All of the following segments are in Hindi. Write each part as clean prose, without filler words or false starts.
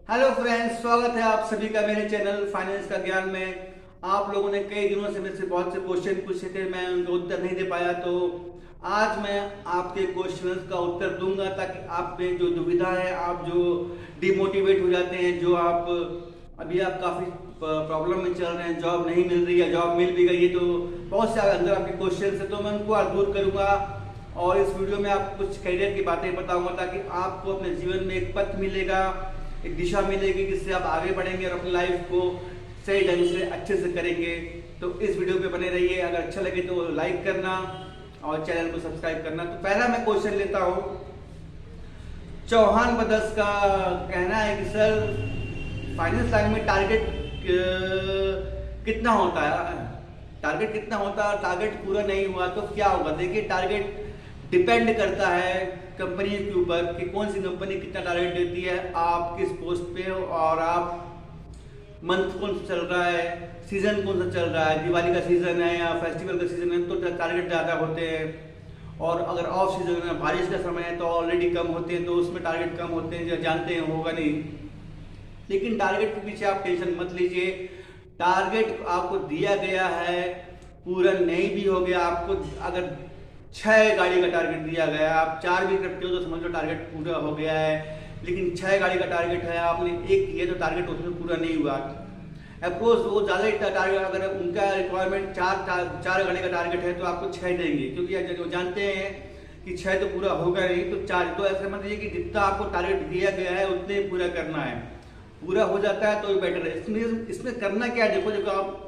हेलो फ्रेंड्स, स्वागत है आप सभी का मेरे चैनल फाइनेंस का ज्ञान में। आप लोगों ने कई दिनों से मेरे से बहुत से क्वेश्चन पूछे थे, मैं उनका उत्तर नहीं दे पाया, तो आज मैं आपके क्वेश्चंस का उत्तर दूंगा ताकि आप में जो दुविधा है, आप जो डिमोटिवेट हो जाते हैं, जो आप अभी आप काफ़ी प्रॉब्लम में चल रहे हैं, जॉब नहीं मिल रही है, जॉब मिल भी गई है, तो बहुत से अंदर आपके क्वेश्चन है, तो मैं उनको आज दूर करूँगा। और इस वीडियो में आपको कुछ करियर की बातें बताऊंगा ताकि आपको अपने जीवन में एक पथ मिलेगा, एक दिशा मिलेगी जिससे आप आगे बढ़ेंगे और अपनी लाइफ को सही ढंग से अच्छे से करेंगे। तो इस वीडियो पे बने रहिए। अगर अच्छा लगे तो लाइक करना और चैनल को सब्सक्राइब करना। तो पहला मैं क्वेश्चन लेता हूँ। चौहान ब्रदर्स का कहना है कि सर, फाइनेंस लाइन में टारगेट कितना होता है, टारगेट कितना होता है, टारगेट पूरा नहीं हुआ तो क्या होगा। देखिए, टारगेट डिपेंड करता है कंपनी के ऊपर कि कौन सी कंपनी कितना टारगेट देती है, आप किस पोस्ट पे हो और आप मंथ कौन सा चल रहा है, सीजन कौन सा चल रहा है, दिवाली का सीजन है या फेस्टिवल का सीजन है तो टारगेट ज़्यादा होते हैं। और अगर ऑफ सीजन है, बारिश का समय है तो ऑलरेडी कम होते हैं, तो उसमें टारगेट कम होते हैं, जानते हैं होगा नहीं। लेकिन टारगेट के पीछे आप टेंशन मत लीजिए। टारगेट आपको दिया गया है, पूरा नहीं भी हो गया, आपको अगर 6 गाड़ी का टारगेट दिया गया है, आप 4 भी करते हो तो समझ लो टारगेट पूरा हो गया है। लेकिन 6 गाड़ी का टारगेट है, आपने 1 किया तो टारगेट उसमें पूरा नहीं हुआ। अफकोर्स वो ज़्यादा टारगेट, अगर उनका रिक्वायरमेंट 4 गाड़ी का टारगेट है तो आपको 6 देंगे, क्योंकि वो जानते हैं कि 6 तो पूरा होगा नहीं, तो 4। तो ऐसा समझ लीजिए कि जितना आपको टारगेट दिया गया है उतने ही पूरा करना है। पूरा हो जाता है तो बेटर है। इसमें करना क्या है, देखो आप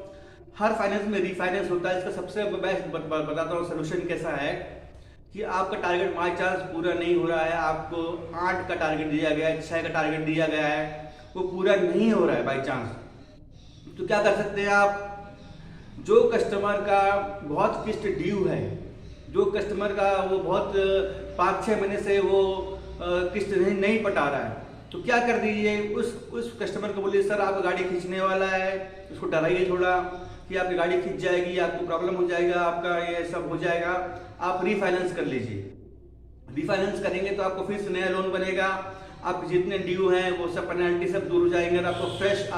हर फाइनेंस में रीफाइनेंस होता है। इसका सबसे बेस्ट बताता हूँ सोल्यूशन कैसा है कि आपका टारगेट बाई चांस पूरा नहीं हो रहा है, आपको 8 का टारगेट दिया गया है, 6 का टारगेट दिया गया है, वो पूरा नहीं हो रहा है बाई चांस, तो क्या कर सकते हैं आप। जो कस्टमर का बहुत किस्त ड्यू है, जो कस्टमर का वो बहुत 5-6 महीने से वो किस्त नहीं पटा रहा है, तो क्या कर दीजिए, उस कस्टमर को बोलिए सर आपका गाड़ी खींचने वाला है, उसको डराइए थोड़ा कि आपकी गाड़ी खींच जाएगी, आपको प्रॉब्लम हो जाएगा, आपका ये सब हो जाएगा, आप रीफाइनेंस कर लीजिए। रीफाइनेंस करेंगे तो आपको फिर से नया लोन बनेगा, आप जितने ड्यू हैं वो सब पेनल्टी सब दूर हो जाएंगे और आपको फ्रेश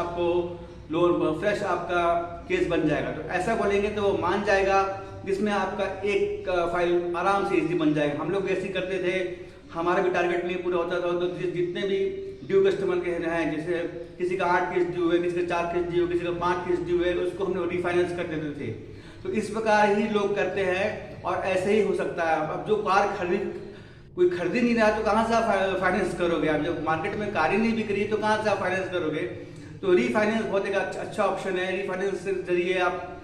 आपका केस बन जाएगा। तो ऐसा बोलेंगे तो वो मान जाएगा, जिसमें आपका एक फाइल आराम से इजी बन जाएगा। हम लोग ऐसे करते थे, हमारा भी टारगेट नहीं पूरा होता था, तो जितने भी ड्यू कस्टमर के हैं, जैसे किसी का 8 किस्त ड्यू है, किसी का 4 किस्त ड्यू है, किसी का 5 किस्त ड्यू है, उसको हमने रिफाइनेंस कर देते थे। तो इस प्रकार ही लोग करते हैं और ऐसे ही हो सकता है। अब जो कार कोई खरीद ही नहीं रहा तो कहाँ से आप फाइनेंस करोगे। आप जब मार्केट में कार ही नहीं बिक रही तो कहाँ से आप फाइनेंस करोगे। तो रीफाइनेंस बहुत एक अच्छा ऑप्शन है। रीफाइनेंस के जरिए आप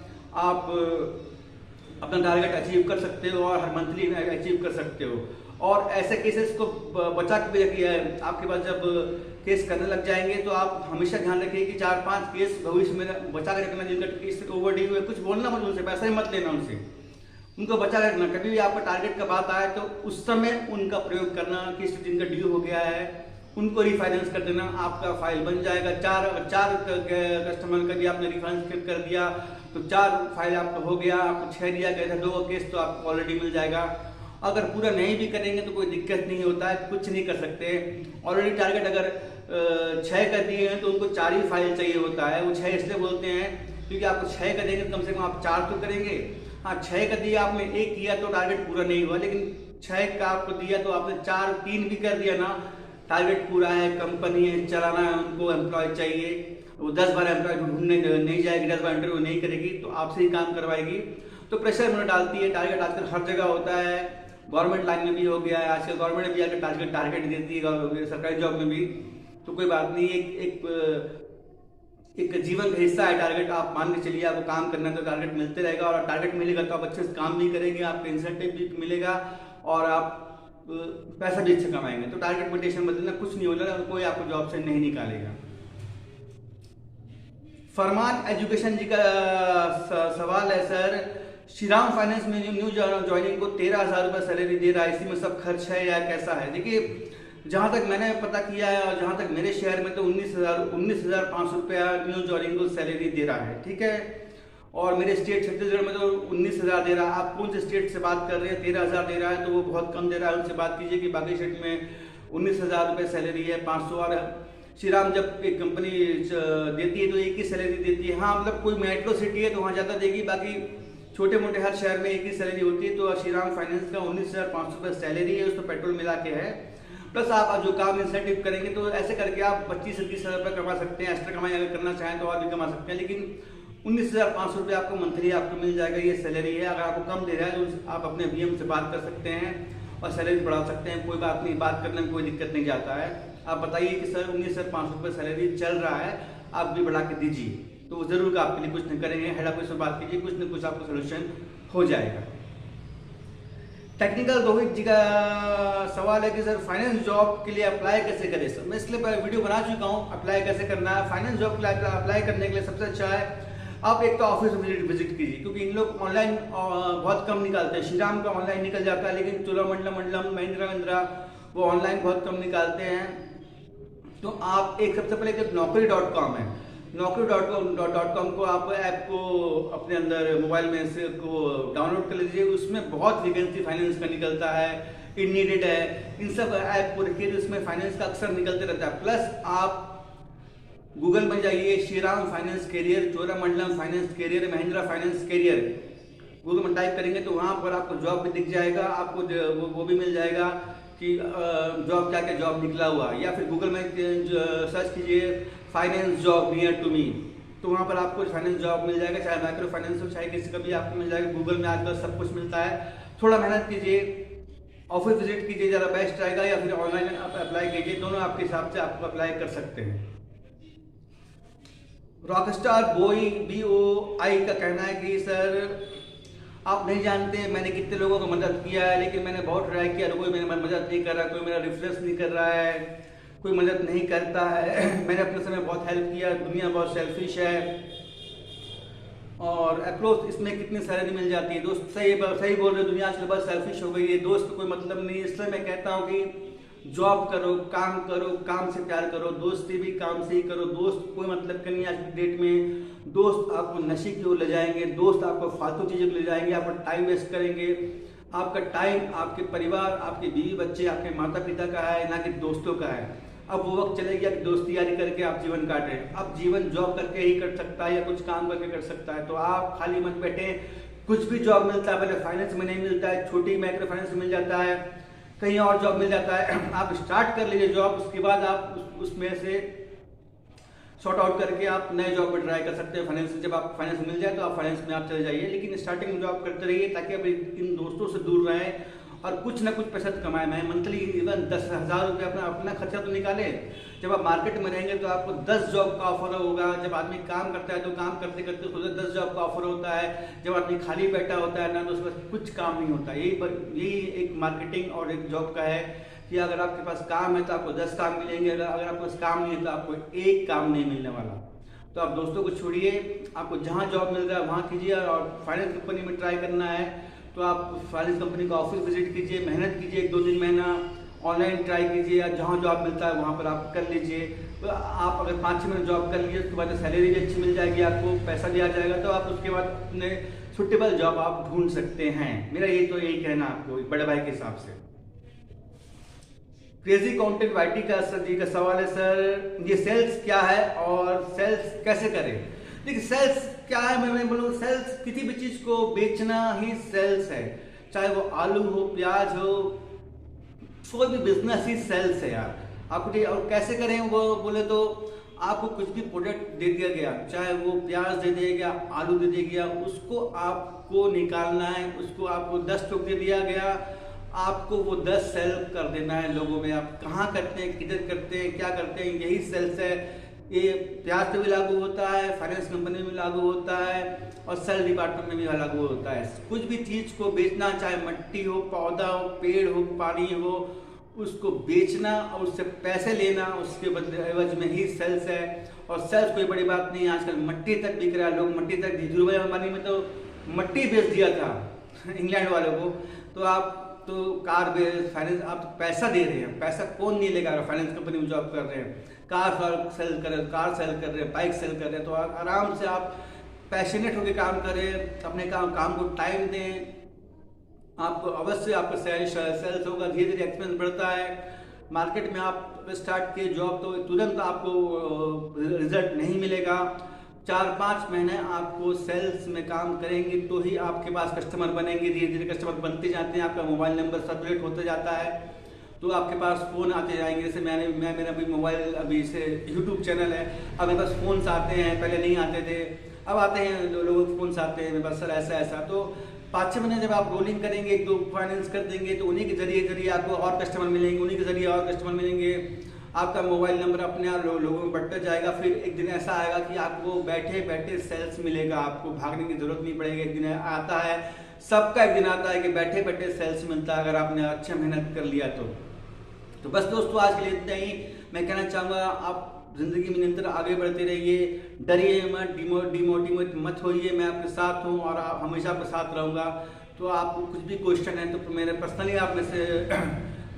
अपना टारगेट अचीव कर सकते हो और हर मंथली अचीव कर सकते हो। और ऐसे केसेस को बचा के रखिए। आपके पास जब केस करने लग जाएंगे तो आप हमेशा ध्यान रखिए कि 4-5 केस भविष्य में बचा के रखना, जिनका केस ओवरड्यू है। कुछ बोलना मत उनसे, पैसा ही मत लेना उनसे, उनको बचा रखना। कभी भी आपका टारगेट का बात आए तो उस समय उनका प्रयोग करना, किस जिनका ड्यू हो गया है उनको रिफाइनेंस कर देना, आपका फाइल बन जाएगा। 4 कस्टमर का भी आपने रिफाइनेंस कर दिया तो 4 फाइल आपका हो गया। आपको 6 दिया गया था, 2 केस तो आपको ऑलरेडी मिल जाएगा। अगर पूरा नहीं भी करेंगे तो कोई दिक्कत नहीं होता है, कुछ नहीं कर सकते। ऑलरेडी टारगेट अगर 6 कर दिए हैं तो उनको 4 ही फाइल चाहिए होता है। वो 6 इसलिए बोलते हैं क्योंकि आपको 6 का देंगे तो कम से कम आप 4 तो करेंगे। हाँ, 6 का दिया आपने, 1 किया तो टारगेट पूरा नहीं हुआ, लेकिन 6 का आपको दिया तो आपने 3 भी कर दिया ना, टारगेट पूरा है। कंपनी है, चलाना है, उनको एम्प्लॉय चाहिए, वो 10 बार एम्प्लॉय ढूंढने नहीं जाएगी, 10 बार इंटरव्यू नहीं करेगी, तो आपसे ही काम करवाएगी। तो प्रेशर में डालती है। टारगेट आजकल हर जगह होता है, गवर्नमेंट लाइन में भी हो गया है, आजकल गवर्नमेंट भी आकर टारगेट देती है, सरकारी जॉब में भी। तो कोई बात नहीं, एक जीवन का हिस्सा है टारगेट। आप मान के चलिए, आपको काम करना है तो टारगेट मिलते रहेगा, और टारगेट मिलेगा तो आप अच्छे से काम भी करेंगे, आपको इंसेंटिव भी मिलेगा और आप पैसा भी अच्छा कमाएंगे। तो टारगेट में टेंशन मत लेना, कुछ नहीं होगा, कोई आपको जॉब से नहीं निकालेगा। फरमान एजुकेशन जी का सवाल है, सर श्रीराम फाइनेंस में जो न्यू ज्वाइनिंग को 13,000 रुपये सैलरी दे रहा है, इसी में सब खर्च है या कैसा है। देखिए, जहाँ तक मैंने पता किया है और जहाँ तक मेरे शहर में तो 19,500 रुपया न्यू ज्वाइनिंग को सैलरी दे रहा है, ठीक है। और मेरे स्टेट छत्तीसगढ़ में तो 19,000 दे रहा है। आप कौन से स्टेट से बात कर रहे हैं, 13,000 दे रहा है तो वो बहुत कम दे रहा है। उनसे बात कीजिए कि बाकी स्टेट में 19,000 रुपये सैलरी है, 500। और श्रीराम जब एक कंपनी देती है तो एक ही सैलरी देती है। हाँ मतलब कोई मेट्रो सिटी है तो वहाँ ज़्यादा देगी, बाकी छोटे मोटे हर शहर में एक ही सैलरी होती है। तो श्रीराम फाइनेंस का 19,500 रुपये सैलरी है, उसमें पेट्रोल मिला के है, प्लस आप जो काम इंसेंटिव करेंगे तो ऐसे करके आप 25 से 30 हज़ार रुपये कमा सकते हैं। एक्स्ट्रा कमाई अगर करना चाहें तो और भी कमा सकते हैं, लेकिन 19,500 रुपये आपको मंथली आपको मिल जाएगा, ये सैलरी है। अगर आपको कम दे रहा है तो आप अपने VM से बात कर सकते हैं और सैलरी बढ़ा सकते हैं, कोई बात नहीं, बात करने में कोई दिक्कत नहीं जाता है। आप बताइए कि सर 19,500 रुपये सैलरी चल रहा है, आप भी बढ़ा के दीजिए, तो ज़रूर आपके लिए कुछ नहीं करेंगे। हेड ऑफिस से बात कीजिए, कुछ न कुछ आपको सोल्यूशन हो जाएगा। टेक्निकल रोहित जी का सवाल है कि सर फाइनेंस जॉब के लिए अप्लाई कैसे करें। सर मैं इसके लिए वीडियो बना चुका हूँ, अप्लाई कैसे करना है। फाइनेंस जॉब के लिए अप्लाई करने के लिए सबसे अच्छा है आप एक तो ऑफिस विजिट कीजिए, क्योंकि इन लोग ऑनलाइन बहुत कम निकालते हैं। श्रीराम का ऑनलाइन निकल जाता है, लेकिन चोलामंडलम, महिंद्रा वो ऑनलाइन बहुत कम निकालते हैं। तो आप एक सबसे पहले naukri.com है, naukri.com को आप ऐप को अपने अंदर मोबाइल में से को डाउनलोड कर लीजिए। उसमें बहुत वैकेंसी फाइनेंस का निकलता है, इननीडेड है, इन सब ऐप को रखिए, उसमें फाइनेंस का अक्सर निकलते रहता है। प्लस आप गूगल में जाइए, Shriram finance career, Cholamandalam finance career, Mahindra finance career, Google में टाइप करेंगे तो वहाँ पर आपको जॉब भी दिख जाएगा, आपको वो भी मिल जाएगा कि जॉब क्या क्या जॉब निकला हुआ। या फिर गूगल में सर्च कीजिए finance job near to me, तो वहाँ पर आपको फाइनेंस जॉब मिल जाएगा, चाहे माइक्रो फाइनेंस हो, चाहे किसी का भी आपको मिल जाएगा। गूगल में आजकल सब कुछ मिलता है। थोड़ा मेहनत कीजिए, ऑफिस विजिट कीजिए, ज़्यादा बेस्ट रहेगा, या फिर ऑनलाइन आप अप्लाई कीजिए, दोनों आपके हिसाब से आपको अप्लाई कर सकते हैं। रॉकस्टार BOI का कहना है कि सर आप नहीं जानते मैंने कितने लोगों को मदद किया है, लेकिन मैंने बहुत ट्राई किया, कोई मेरी मदद नहीं कर रहा, कोई मेरा रेफरेंस नहीं कर रहा है, कोई मदद नहीं करता है। मैंने अपने समय बहुत हेल्प किया, दुनिया बहुत सेल्फिश है। और अप्रोच इसमें कितनी सैलरी मिल जाती है। दोस्त सही बोल रहे, दुनिया आजकल बहुत सेल्फिश हो गई है, दोस्त कोई मतलब नहीं। इसलिए मैं कहता हूँ कि जॉब करो, काम से प्यार करो, दोस्ती भी काम से ही करो। दोस्त कोई मतलब का नहीं आज की डेट में। दोस्त आपको नशे की ओर ले जाएंगे, दोस्त आपको फालतू चीज़ों को ले जाएंगे, आपका टाइम वेस्ट करेंगे। आपका टाइम आपके परिवार, आपके बीवी बच्चे, आपके माता पिता का है, ना कि दोस्तों का है। अब वो वक्त चले गया कि दोस्ती यारी करके आप जीवन काट रहे हैं। अब जीवन जॉब करके ही कट सकता है या कुछ काम करके कर सकता है। तो आप खाली मत बैठे, कुछ भी जॉब मिलता है, पहले फाइनेंस में नहीं मिलता है, छोटी माइक्रो फाइनेंस में मिल जाता है, कहीं और जॉब मिल जाता है। आप स्टार्ट कर लीजिए जॉब, उसके बाद आप उसमें से सॉर्ट आउट करके आप नए जॉब में ट्राई कर सकते हैं। फाइनेंस जब आप फाइनेंस मिल जाए तो आप फाइनेंस में आप चले जाइए, लेकिन स्टार्टिंग में जॉब करते रहिए ताकि आप इन दोस्तों से दूर रहें और कुछ ना कुछ पैसा तो कमाए। मैं मंथली इवन 10,000 रुपये अपना खर्चा तो निकाले। जब आप मार्केट में रहेंगे तो आपको 10 जॉब का ऑफर होगा। जब आदमी काम करता है तो काम करते करते उसको 10 जॉब का ऑफर होता है। जब आदमी खाली बैठा होता है ना तो उसके पास कुछ काम नहीं होता। यही एक मार्केटिंग और एक जॉब का है कि अगर आपके पास काम है तो आपको 10 काम मिलेंगे, अगर आपके पास काम नहीं है तो आपको एक काम नहीं मिलने वाला। तो आप दोस्तों को छोड़िए, आपको जहाँ जॉब मिल रहा है वहाँ कीजिए। और फाइनेंस कंपनी में ट्राई करना है तो आप फाइनेंस कंपनी का ऑफिस विजिट कीजिए, मेहनत कीजिए, 1-2 महीना ऑनलाइन ट्राई कीजिए, या जहाँ जॉब मिलता है वहाँ पर आप कर लीजिए। तो आप अगर 5-6 महीने जॉब कर लीजिए, उसके बाद सैलरी भी अच्छी मिल जाएगी, आपको पैसा दिया जाएगा, तो आप उसके बाद अपने सुटेबल जॉब आप ढूंढ सकते हैं। मेरा यही कहना आपको बड़े भाई के हिसाब से। क्रेजी कंटेंट YT का सर जी का सवाल है, सर ये सेल्स क्या है और सेल्स कैसे करें। देखिए सेल्स क्या है, मैं बोलूँ सेल्स किसी भी चीज को बेचना ही सेल्स है, चाहे वो आलू हो, प्याज हो, कोई भी बिजनेस ही सेल्स है यार। आपको और कैसे करें वो बोले तो आपको कुछ भी प्रोडक्ट दे दिया गया, चाहे वो प्याज दे दिया गया, आलू दे दिया गया, उसको आपको निकालना है। उसको आपको 10 टोक दे दिया गया, आपको वो 10 सेल कर देना है लोगों में। आप कहाँ करते हैं, किधर करते हैं, क्या करते हैं, यही सेल्स है। ये प्याज पे भी लागू होता है, फाइनेंस कंपनी में लागू होता है और सेल डिपार्टमेंट में भी लागू होता है। कुछ भी चीज को बेचना, चाहे मिट्टी हो, पौधा हो, पेड़ हो, पानी हो, उसको बेचना और उससे पैसे लेना, उसके बदले एवज में ही सेल्स है। और सेल्स कोई बड़ी बात नहीं है, आजकल मिट्टी तक बिक रहा है। लोग मिट्टी तक, धीरूभाई अंबानी में तो मिट्टी बेच दिया था इंग्लैंड वालों को। तो आप तो कार फाइनेंस, आप तो पैसा दे रहे हैं, पैसा कौन नहीं लेगा अगर फाइनेंस कंपनी में जॉब कर रहे हैं। कार सेल कर रहे हैं, बाइक सेल कर रहे हैं, तो आराम से आप पैशनेट होकर काम करें, अपने काम को टाइम दें। आपको अवश्य आपका सेल्स होगा, धीरे धीरे एक्सपेंस बढ़ता है। मार्केट में आप पे स्टार्ट किए जॉब तो तुरंत आपको रिजल्ट नहीं मिलेगा। 4-5 महीने आपको सेल्स में काम करेंगे तो ही आपके पास कस्टमर बनेंगे। धीरे धीरे कस्टमर बनते जाते हैं, आपका मोबाइल नंबर सर्कुलेट होते जाता है, तो आपके पास फ़ोन आते जाएंगे। जैसे मेरा भी मोबाइल अभी से यूट्यूब चैनल है, अब मेरे पास फ़ोन्स आते हैं, पहले नहीं आते थे, अब आते हैं, लोगों के फ़ोन्स आते हैं मेरे पास, सर ऐसा ऐसा। तो 5-6 महीने जब आप रोलिंग करेंगे, 1-2 फाइनेंस कर देंगे, तो उन्हीं के जरिए आपको और कस्टमर मिलेंगे, उन्हीं के जरिए और कस्टमर मिलेंगे। आपका मोबाइल नंबर अपने आप लोगों में बढ़ता जाएगा। फिर एक दिन ऐसा आएगा कि आपको बैठे बैठे सेल्स मिलेगा, आपको भागने की जरूरत नहीं पड़ेगी। एक दिन आता है, सबका एक दिन आता है कि बैठे बैठे सेल्स मिलता है, अगर आपने अच्छा मेहनत कर लिया तो बस दोस्तों, आज के लिए इतना ही। मैं कहना चाहूँगा, आप जिंदगी में निरंतर आगे बढ़ते रहिए, डरिए मत, डिमोटिवेट मत होइए। मैं आपके साथ हूँ और हमेशा आपके साथ रहूँगा। तो आपको कुछ भी क्वेश्चन है तो मेरे पर्सनली आप मेरे से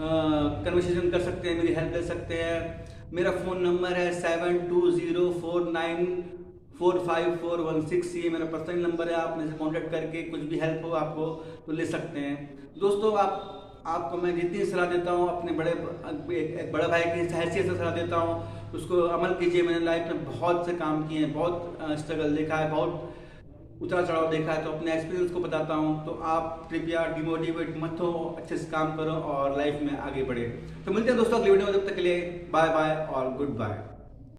कन्वर्सेशन कर सकते हैं, मेरी हेल्प ले सकते हैं। मेरा फ़ोन नंबर है 7204945416। ये मेरा पर्सनल नंबर है, आप मेरे से कॉन्टैक्ट करके कुछ भी हेल्प हो आपको तो ले सकते हैं। दोस्तों, आपको मैं जितनी सलाह देता हूँ, अपने एक बड़ा भाई की हैसियत से सलाह देता हूँ, उसको अमल कीजिए। मैंने लाइफ में बहुत से काम किए हैं, बहुत स्ट्रगल देखा है, बहुत उतार चढ़ाव देखा है, तो अपने एक्सपीरियंस को बताता हूँ। तो आप कृपया डिमोटिवेट मत हो, अच्छे से काम करो और लाइफ में आगे बढ़े। तो मिलते हैं दोस्तों अगली वीडियो में, तब तक के लिए बाय बाय और गुड बाय।